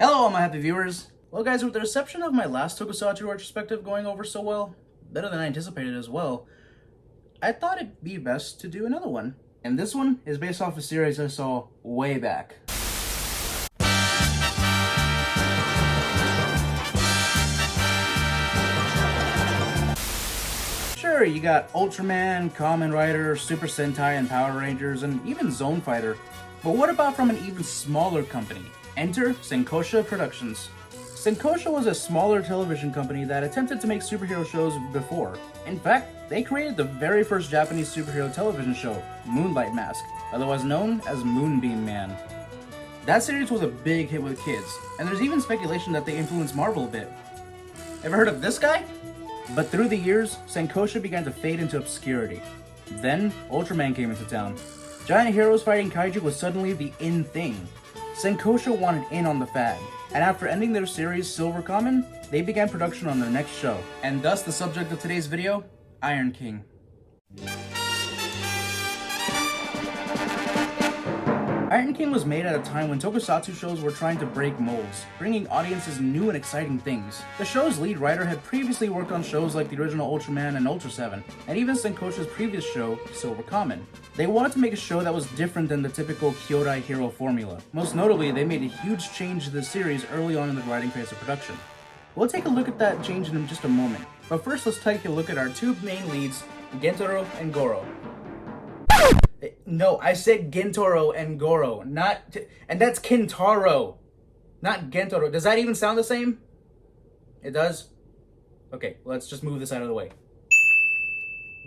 Hello all my happy viewers! Well guys, with the reception of my last Tokusatsu Retrospective going over so well, better than I anticipated as well, I thought it'd be best to do another one. And this one is based off a series I saw way back. Sure, you got Ultraman, Kamen Rider, Super Sentai and Power Rangers, and even Zone Fighter. But what about from an even smaller company? Enter Senkosha Productions. Senkosha was a smaller television company that attempted to make superhero shows before. In fact, they created the very first Japanese superhero television show, Moonlight Mask, otherwise known as Moonbeam Man. That series was a big hit with kids, and there's even speculation that they influenced Marvel a bit. Ever heard of this guy? But through the years, Senkosha began to fade into obscurity. Then, Ultraman came into town. Giant heroes fighting kaiju was suddenly the in thing. Senkosha wanted in on the fad, and after ending their series Silver Kamen, they began production on their next show, and thus the subject of today's video, Iron King. Iron King was made at a time when tokusatsu shows were trying to break molds, bringing audiences new and exciting things. The show's lead writer had previously worked on shows like the original Ultraman and Ultra 7, and even Senkosha's previous show, Silver Kamen. They wanted to make a show that was different than the typical Kyodai Hero formula. Most notably, they made a huge change to the series early on in the writing phase of production. We'll take a look at that change in just a moment, but first let's take a look at our two main leads, Gento and Goro. No, I said Gentoro and Goro, and that's Kentaro, not Gentoro. Does that even sound the same? It does? Okay, let's just move this out of the way.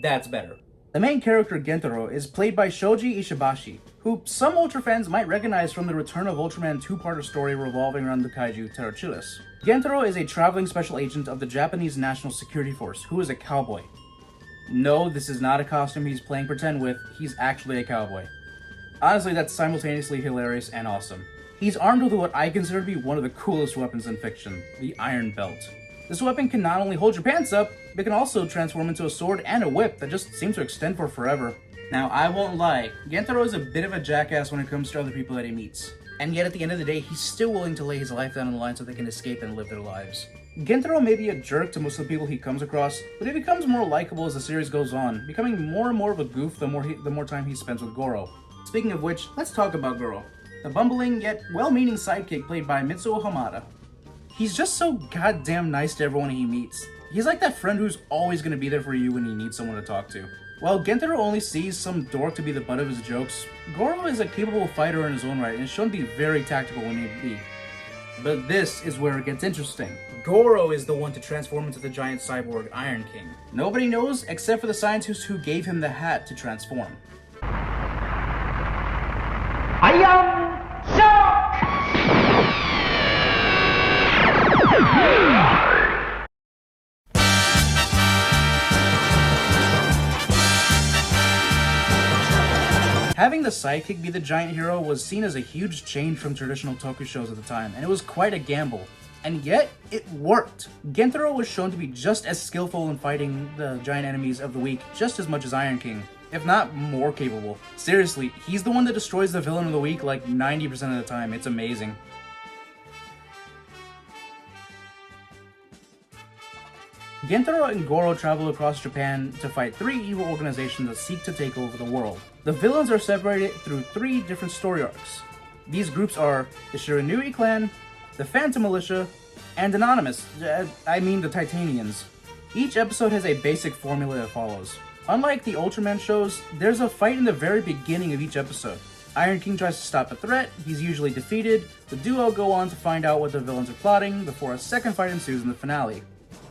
That's better. The main character, Gentoro, is played by Shoji Ishibashi, who some Ultra fans might recognize from the Return of Ultraman two-parter story revolving around the kaiju Pterochilus. Gentoro is a traveling special agent of the Japanese National Security Force, who is a cowboy. No, this is not a costume he's playing pretend with, he's actually a cowboy. Honestly, that's simultaneously hilarious and awesome. He's armed with what I consider to be one of the coolest weapons in fiction, the Iron Belt. This weapon can not only hold your pants up, but can also transform into a sword and a whip that just seem to extend for forever. Now, I won't lie, Gentaro is a bit of a jackass when it comes to other people that he meets. And yet at the end of the day, he's still willing to lay his life down on the line so they can escape and live their lives. Gentaro may be a jerk to most of the people he comes across, but he becomes more likable as the series goes on, becoming more and more of a goof the more time he spends with Goro. Speaking of which, let's talk about Goro, the bumbling yet well-meaning sidekick played by Mitsuo Hamada. He's just so goddamn nice to everyone he meets. He's like that friend who's always gonna be there for you when you need someone to talk to. While Gentaro only sees some dork to be the butt of his jokes, Goro is a capable fighter in his own right and is shown to be very tactical when need be. But this is where it gets interesting. Goro is the one to transform into the giant cyborg Iron King. Nobody knows except for the scientist who gave him the hat to transform. I am shocked! Having the sidekick be the giant hero was seen as a huge change from traditional toku shows at the time, and it was quite a gamble. And yet, it worked! Gentaro was shown to be just as skillful in fighting the giant enemies of the week just as much as Iron King, if not more capable. Seriously, he's the one that destroys the villain of the week like 90% of the time. It's amazing. Gentaro and Goro travel across Japan to fight three evil organizations that seek to take over the world. The villains are separated through three different story arcs. These groups are the Shiranui clan, the Phantom Militia, and Anonymous, I mean the Titanians. Each episode has a basic formula that follows. Unlike the Ultraman shows, there's a fight in the very beginning of each episode. Iron King tries to stop a threat, he's usually defeated, the duo go on to find out what the villains are plotting before a second fight ensues in the finale.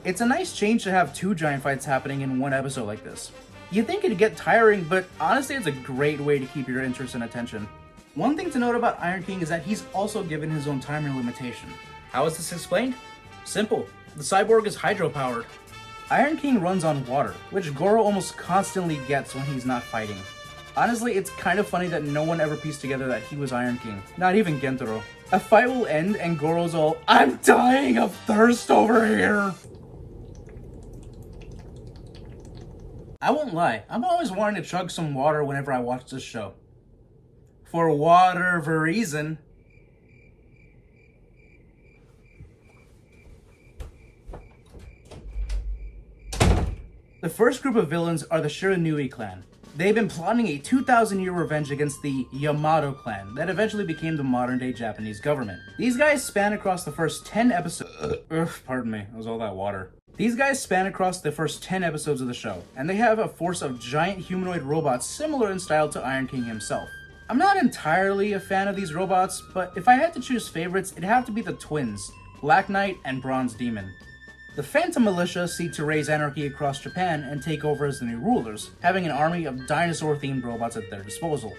It's a nice change to have two giant fights happening in one episode like this. You'd think it'd get tiring, but honestly it's a great way to keep your interest and attention. One thing to note about Iron King is that he's also given his own timer limitation. How is this explained? Simple. The cyborg is hydro-powered. Iron King runs on water, which Goro almost constantly gets when he's not fighting. Honestly, it's kind of funny that no one ever pieced together that he was Iron King, not even Gentaro. A fight will end and Goro's all, "I'm dying of thirst over here!" I won't lie, I'm always wanting to chug some water whenever I watch this show. For whatever reason. The first group of villains are the Shiranui clan. They've been plotting a 2,000-year revenge against the Yamato clan that eventually became the modern-day Japanese government. These guys span across the first 10 episodes. Pardon me, it was all that water. These guys span across the first 10 episodes of the show, and they have a force of giant humanoid robots similar in style to Iron King himself. I'm not entirely a fan of these robots, but if I had to choose favorites, it'd have to be the twins, Black Knight and Bronze Demon. The Phantom Militia seek to raise anarchy across Japan and take over as the new rulers, having an army of dinosaur-themed robots at their disposal.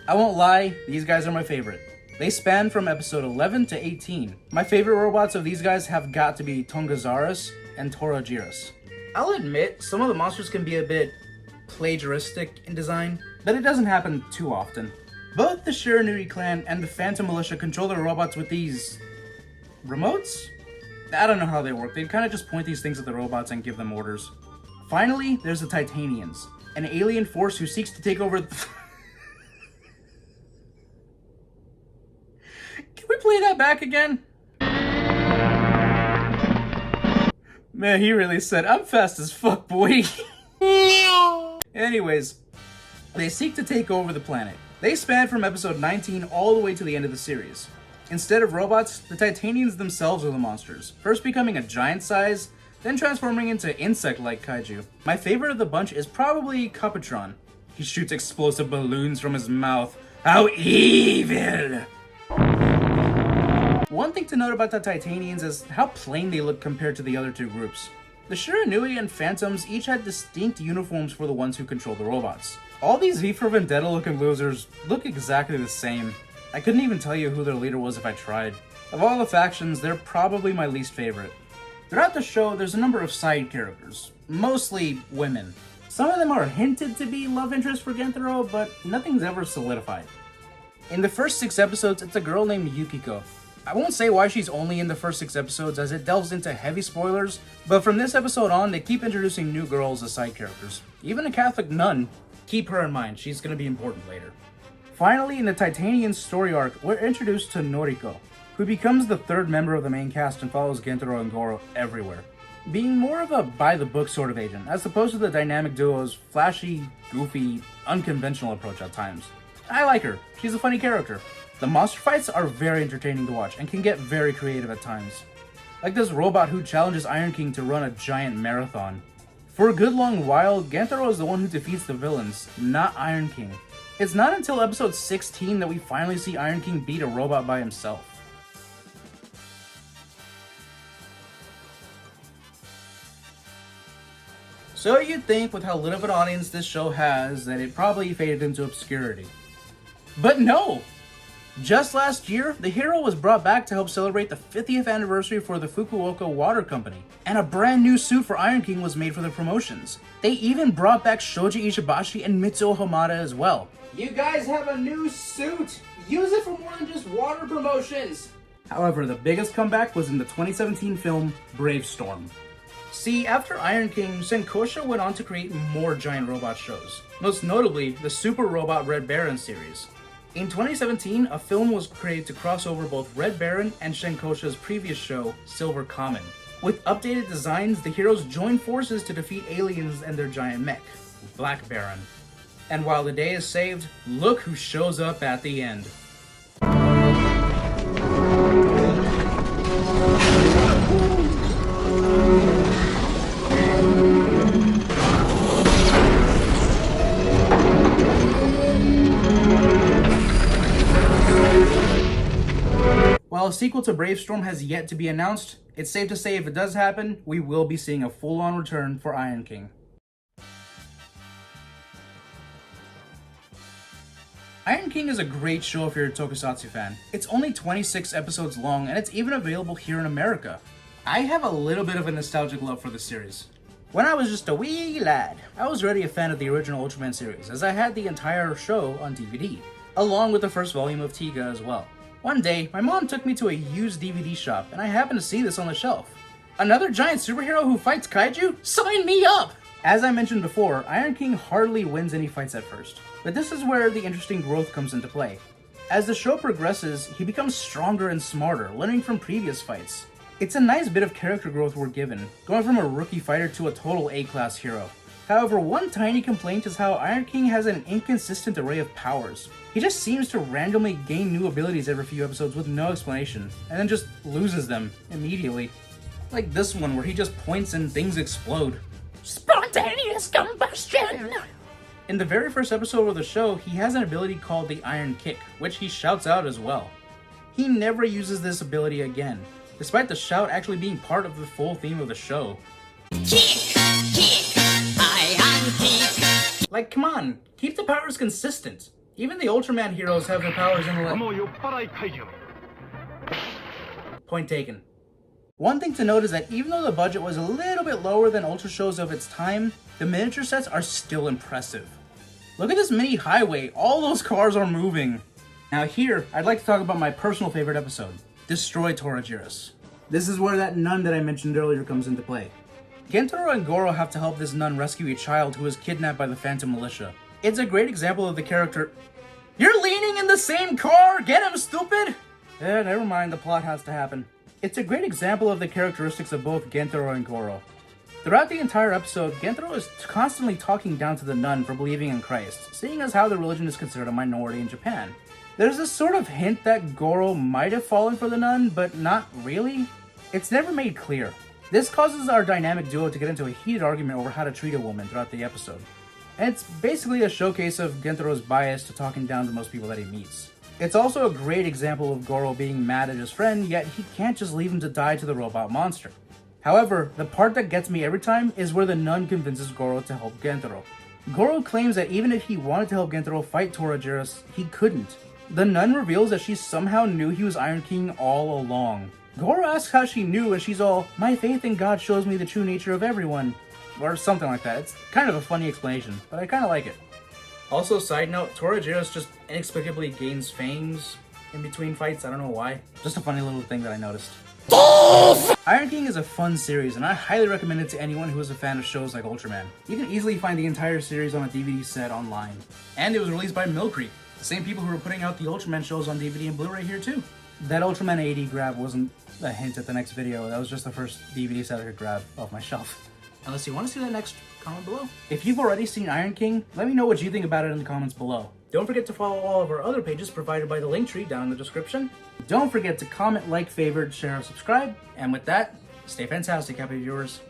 I won't lie, these guys are my favorite. They span from episode 11 to 18. My favorite robots of these guys have got to be Tongazaurus and Torajiras. I'll admit, some of the monsters can be a bit plagiaristic in design, but it doesn't happen too often. Both the Shiranui clan and the Phantom Militia control their robots with these remotes? I don't know how they work. They kind of just point these things at the robots and give them orders. Finally, there's the Titanians, an alien force who seeks to take over Can we play that back again? Man, he really said, "I'm fast as fuck, boy." Anyways, they seek to take over the planet. They span from episode 19 all the way to the end of the series. Instead of robots, the Titanians themselves are the monsters, first becoming a giant size, then transforming into insect-like kaiju. My favorite of the bunch is probably Capitron. He shoots explosive balloons from his mouth. How evil! One thing to note about the Titanians is how plain they look compared to the other two groups. The Shiranui and Phantoms each had distinct uniforms for the ones who control the robots. All these V for Vendetta looking losers look exactly the same. I couldn't even tell you who their leader was if I tried. Of all the factions, they're probably my least favorite. Throughout the show, there's a number of side characters, mostly women. Some of them are hinted to be love interests for Gentaro, but nothing's ever solidified. In the first 6 episodes, it's a girl named Yukiko. I won't say why she's only in the first 6 episodes as it delves into heavy spoilers, but from this episode on, they keep introducing new girls as side characters. Even a Catholic nun. Keep her in mind, she's gonna be important later. Finally, in the Titanian story arc, we're introduced to Noriko, who becomes the 3rd member of the main cast and follows Gentaro and Goro everywhere, being more of a by-the-book sort of agent, as opposed to the dynamic duo's flashy, goofy, unconventional approach at times. I like her, she's a funny character. The monster fights are very entertaining to watch and can get very creative at times. Like this robot who challenges Iron King to run a giant marathon. For a good long while, Gentaro is the one who defeats the villains, not Iron King. It's not until episode 16 that we finally see Iron King beat a robot by himself. So you'd think with how little of an audience this show has that it probably faded into obscurity. But no! Just last year, the hero was brought back to help celebrate the 50th anniversary for the Fukuoka Water Company, and a brand new suit for Iron King was made for the promotions. They even brought back Shoji Ishibashi and Mitsuo Hamada as well. You guys have a new suit! Use it for more than just water promotions! However, the biggest comeback was in the 2017 film Brave Storm. See, after Iron King, Senkosha went on to create more giant robot shows, most notably the Super Robot Red Baron series. In 2017, a film was created to cross over both Red Baron and Senkosha's previous show, Silver Kamen. With updated designs, the heroes join forces to defeat aliens and their giant mech, Black Baron. And while the day is saved, look who shows up at the end. While a sequel to Brave Storm has yet to be announced, it's safe to say if it does happen, we will be seeing a full-on return for Iron King. Iron King is a great show if you're a Tokusatsu fan. It's only 26 episodes long and it's even available here in America. I have a little bit of a nostalgic love for the series. When I was just a wee lad, I was already a fan of the original Ultraman series as I had the entire show on DVD, along with the first volume of Tiga as well. One day, my mom took me to a used DVD shop and I happened to see this on the shelf. Another giant superhero who fights kaiju? Sign me up! As I mentioned before, Iron King hardly wins any fights at first, but this is where the interesting growth comes into play. As the show progresses, he becomes stronger and smarter, learning from previous fights. It's a nice bit of character growth we're given, going from a rookie fighter to a total A-class hero. However, one tiny complaint is how Iron King has an inconsistent array of powers. He just seems to randomly gain new abilities every few episodes with no explanation, and then just loses them immediately. Like this one where he just points and things explode. Spontaneous combustion! In the very first episode of the show, he has an ability called the Iron Kick, which he shouts out as well. He never uses this ability again, despite the shout actually being part of the full theme of the show. Kick! Kick! Iron Kick! Like, come on, keep the powers consistent. Even the Ultraman heroes have their powers in the Point taken. One thing to note is that even though the budget was a little bit lower than Ultra shows of its time, the miniature sets are still impressive. Look at this mini highway, all those cars are moving. Now here, I'd like to talk about my personal favorite episode, Destroy Torajiris. This is where that nun that I mentioned earlier comes into play. Gento and Goro have to help this nun rescue a child who was kidnapped by the Phantom Militia. It's a great example of the character... You're leaning in the same car? Get him, stupid! Never mind, the plot has to happen. It's a great example of the characteristics of both Gentaro and Goro. Throughout the entire episode, Gentaro is constantly talking down to the nun for believing in Christ, seeing as how the religion is considered a minority in Japan. There's this sort of hint that Goro might have fallen for the nun, but not really. It's never made clear. This causes our dynamic duo to get into a heated argument over how to treat a woman throughout the episode. And it's basically a showcase of Gentaro's bias to talking down to most people that he meets. It's also a great example of Goro being mad at his friend, yet he can't just leave him to die to the robot monster. However, the part that gets me every time is where the nun convinces Goro to help Gentaro. Goro claims that even if he wanted to help Gentaro fight Torajiris, he couldn't. The nun reveals that she somehow knew he was Iron King all along. Goro asks how she knew, and she's all, "My faith in God shows me the true nature of everyone." Or something like that. It's kind of a funny explanation, but I kind of like it. Also, side note, Torajiris just inexplicably gains fangs in between fights. I don't know why. Just a funny little thing that I noticed. Iron King is a fun series, and I highly recommend it to anyone who is a fan of shows like Ultraman. You can easily find the entire series on a DVD set online. And it was released by Mill Creek, the same people who were putting out the Ultraman shows on DVD and Blu-ray here too. That Ultraman 80 grab wasn't a hint at the next video, that was just the first DVD set I could grab off my shelf. Unless you want to see that next, comment below. If you've already seen Iron King, let me know what you think about it in the comments below. Don't forget to follow all of our other pages provided by the link tree down in the description. Don't forget to comment, like, favorite, share, and subscribe. And with that, stay fantastic, happy viewers.